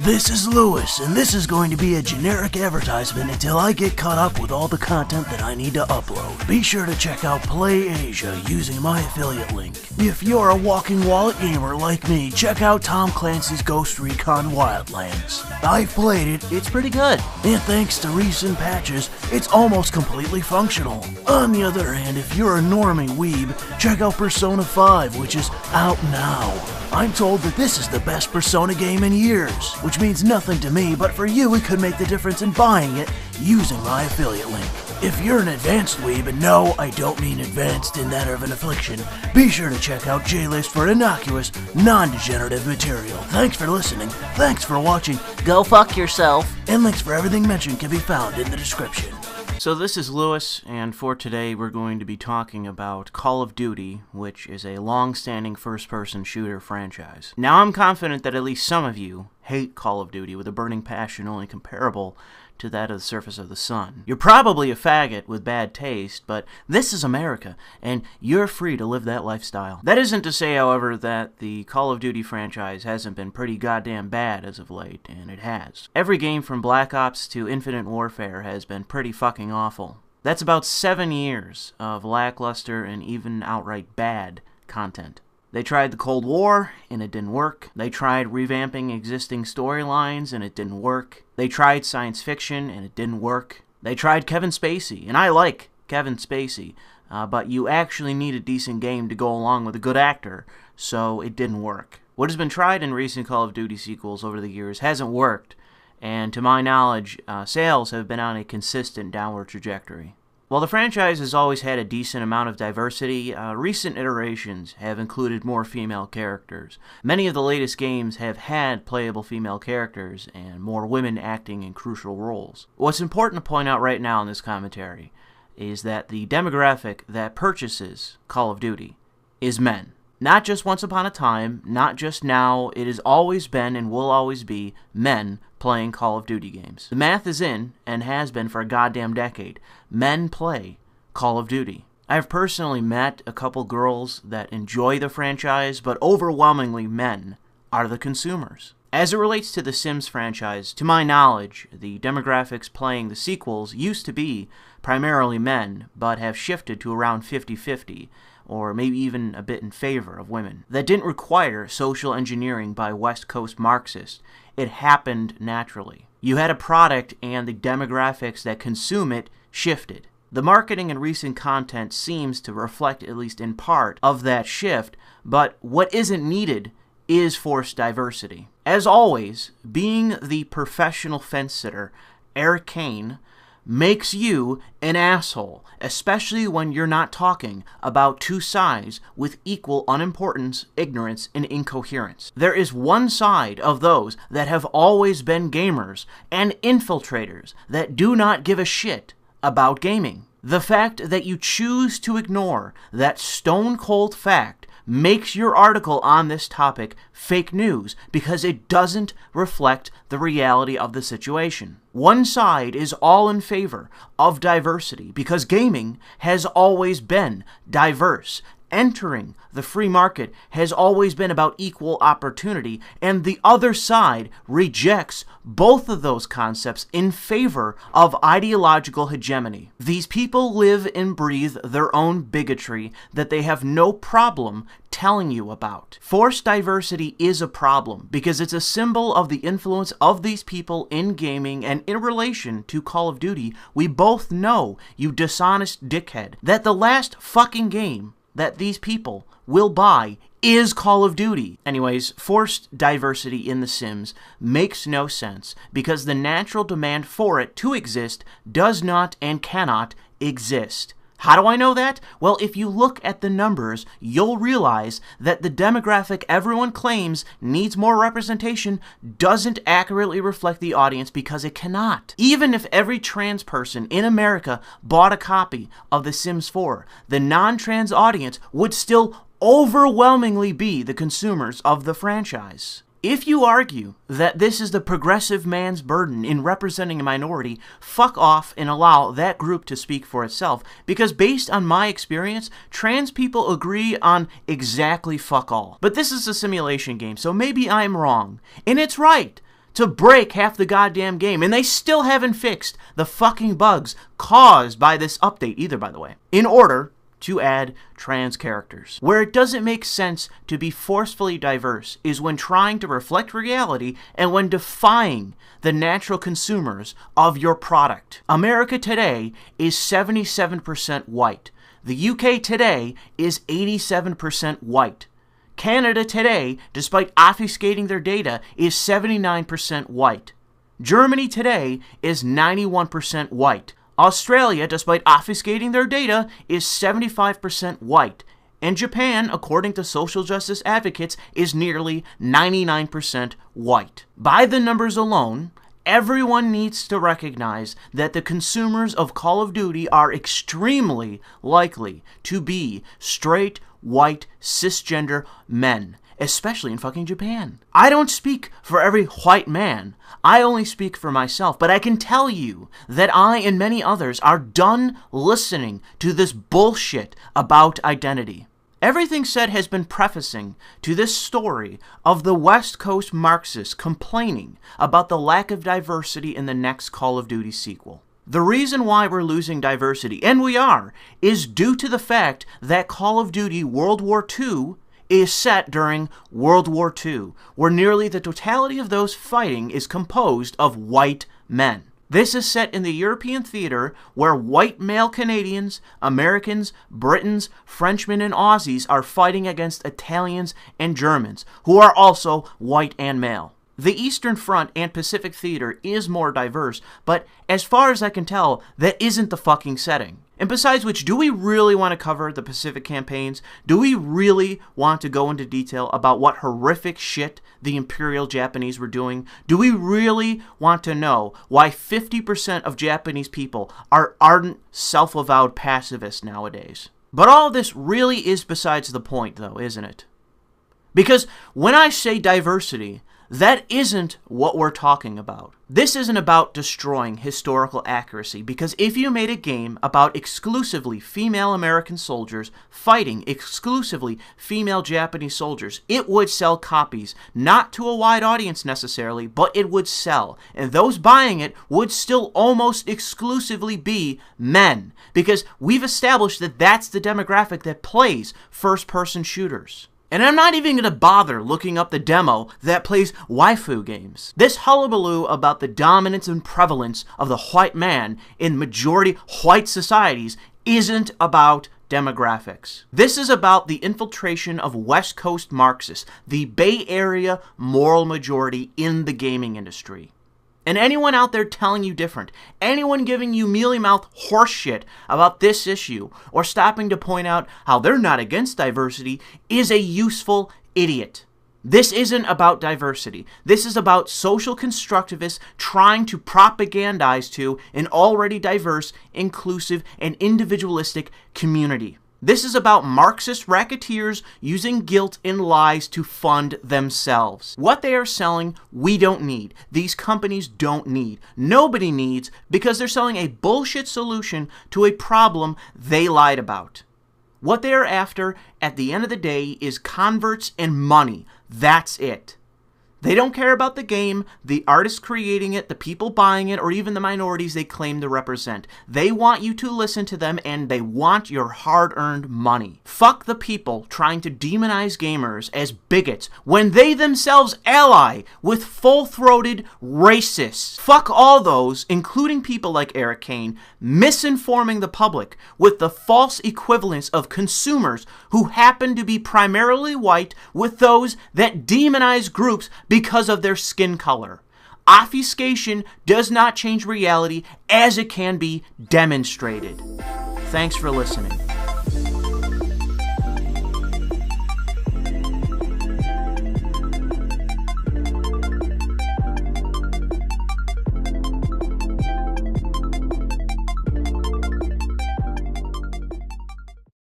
This is Louis, and this is going to be a generic advertisement until I get caught up with all the content that I need to upload. Be sure to check out Play Asia using my affiliate link. If you're a walking wallet gamer like me, check out Tom Clancy's Ghost Recon Wildlands. I've played it, it's pretty good, and thanks to recent patches, it's almost completely functional. On the other hand, if you're a normie weeb, check out Persona 5, which is out now. I'm told that this is the best Persona game in years, which means nothing to me, but for you it could make the difference in buying it using my affiliate link. If you're an advanced weeb, and no, I don't mean advanced in that of an affliction, be sure to check out J-List for innocuous, non-degenerative material. Thanks for listening, thanks for watching, Go fuck yourself. and links for everything mentioned can be found in the description. So this is Louis, and for today we're going to be talking about Call of Duty, which is a long-standing first-person shooter franchise. Now I'm confident that at least some of you hate Call of Duty with a burning passion only comparable to that of the surface of the sun. You're probably a faggot with bad taste, but this is America, and you're free to live that lifestyle. That isn't to say, however, that the Call of Duty franchise hasn't been pretty goddamn bad as of late, and it has. Every game from Black Ops to Infinite Warfare has been pretty fucking awful. That's about 7 years of lackluster and even outright bad content. They tried the Cold War, and it didn't work. They tried revamping existing storylines, and it didn't work. They tried science fiction, and it didn't work. They tried Kevin Spacey, and I like Kevin Spacey, but you actually need a decent game to go along with a good actor, so it didn't work. What has been tried in recent Call of Duty sequels over the years hasn't worked, and to my knowledge, sales have been on a consistent downward trajectory. While the franchise has always had a decent amount of diversity, recent iterations have included more female characters. Many of the latest games have had playable female characters and more women acting in crucial roles. What's important to point out right now in this commentary is that the demographic that purchases Call of Duty is men. Not just once upon a time, not just now, it has always been and will always be men playing Call of Duty games. The math is in, and has been for a goddamn decade. Men play Call of Duty. I've personally met a couple girls that enjoy the franchise, but overwhelmingly men are the consumers. As it relates to the Sims franchise, to my knowledge, the demographics playing the sequels used to be primarily men, but have shifted to around 50-50, or maybe even a bit in favor of women. That didn't require social engineering by West Coast Marxists. It happened naturally. You had a product, and the demographics that consume it shifted. The marketing and recent content seems to reflect, at least in part, of that shift, but what isn't needed is forced diversity. As always, being the professional fence-sitter, Eric Kane, makes you an asshole, especially when you're not talking about two sides with equal unimportance, ignorance, and incoherence. There is one side of those that have always been gamers and infiltrators that do not give a shit about gaming. The fact that you choose to ignore that stone-cold fact makes your article on this topic fake news because it doesn't reflect the reality of the situation. One side is all in favor of diversity because gaming has always been diverse. Entering the free market has always been about equal opportunity, and the other side rejects both of those concepts in favor of ideological hegemony. These people live and breathe their own bigotry that they have no problem telling you about. Forced diversity is a problem because it's a symbol of the influence of these people in gaming, and in relation to Call of Duty, we both know, you dishonest dickhead, that the last fucking game that these people will buy is Call of Duty. Anyways, forced diversity in The Sims makes no sense because the natural demand for it to exist does not and cannot exist. How do I know that? Well, if you look at the numbers, you'll realize that the demographic everyone claims needs more representation doesn't accurately reflect the audience because it cannot. Even if every trans person in America bought a copy of The Sims 4, the non-trans audience would still overwhelmingly be the consumers of the franchise. If you argue that this is the progressive man's burden in representing a minority, fuck off and allow that group to speak for itself, because based on my experience, trans people agree on exactly fuck all. But this is a simulation game, so maybe I'm wrong. And it's right to break half the goddamn game, and they still haven't fixed the fucking bugs caused by this update either, by the way, in order to add trans characters. Where it doesn't make sense to be forcefully diverse is when trying to reflect reality and when defying the natural consumers of your product. America today is 77% white. The UK today is 87% white. Canada today, despite obfuscating their data, is 79% white. Germany today is 91% white. Australia, despite obfuscating their data, is 75% white. And Japan, according to social justice advocates, is nearly 99% white. By the numbers alone, everyone needs to recognize that the consumers of Call of Duty are extremely likely to be straight, white, cisgender men, especially in fucking Japan. I don't speak for every white man. I only speak for myself, but I can tell you that I and many others are done listening to this bullshit about identity. Everything said has been prefacing to this story of the West Coast Marxists complaining about the lack of diversity in the next Call of Duty sequel. The reason why we're losing diversity, and we are, is due to the fact that Call of Duty World War II is set during World War II, where nearly the totality of those fighting is composed of white men. This is set in the European theater where white male Canadians, Americans, Britons, Frenchmen, and Aussies are fighting against Italians and Germans, who are also white and male. The Eastern Front and Pacific Theater is more diverse, but as far as I can tell, that isn't the fucking setting. And besides which, do we really want to cover the Pacific campaigns? Do we really want to go into detail about what horrific shit the Imperial Japanese were doing? Do we really want to know why 50% of Japanese people are ardent, self-avowed pacifists nowadays? But all this really is besides the point, though, isn't it? Because when I say diversity, that isn't what we're talking about. This isn't about destroying historical accuracy, because if you made a game about exclusively female American soldiers fighting exclusively female Japanese soldiers, it would sell copies, not to a wide audience necessarily, but it would sell. And those buying it would still almost exclusively be men, because we've established that that's the demographic that plays first-person shooters. And I'm not even going to bother looking up the demo that plays waifu games. This hullabaloo about the dominance and prevalence of the white man in majority white societies isn't about demographics. This is about the infiltration of West Coast Marxists, the Bay Area moral majority in the gaming industry. And anyone out there telling you different, anyone giving you mealy-mouthed horseshit about this issue, or stopping to point out how they're not against diversity, is a useful idiot. This isn't about diversity. This is about social constructivists trying to propagandize to an already diverse, inclusive, and individualistic community. This is about Marxist racketeers using guilt and lies to fund themselves. What they are selling, we don't need. These companies don't need. Nobody needs, because they're selling a bullshit solution to a problem they lied about. What they are after, at the end of the day, is converts and money. That's it. They don't care about the game, the artists creating it, the people buying it, or even the minorities they claim to represent. They want you to listen to them, and they want your hard-earned money. Fuck the people trying to demonize gamers as bigots when they themselves ally with full-throated racists. Fuck all those, including people like Eric Kane, misinforming the public with the false equivalence of consumers who happen to be primarily white with those that demonize groups because of their skin color. Obfuscation does not change reality as it can be demonstrated. Thanks for listening.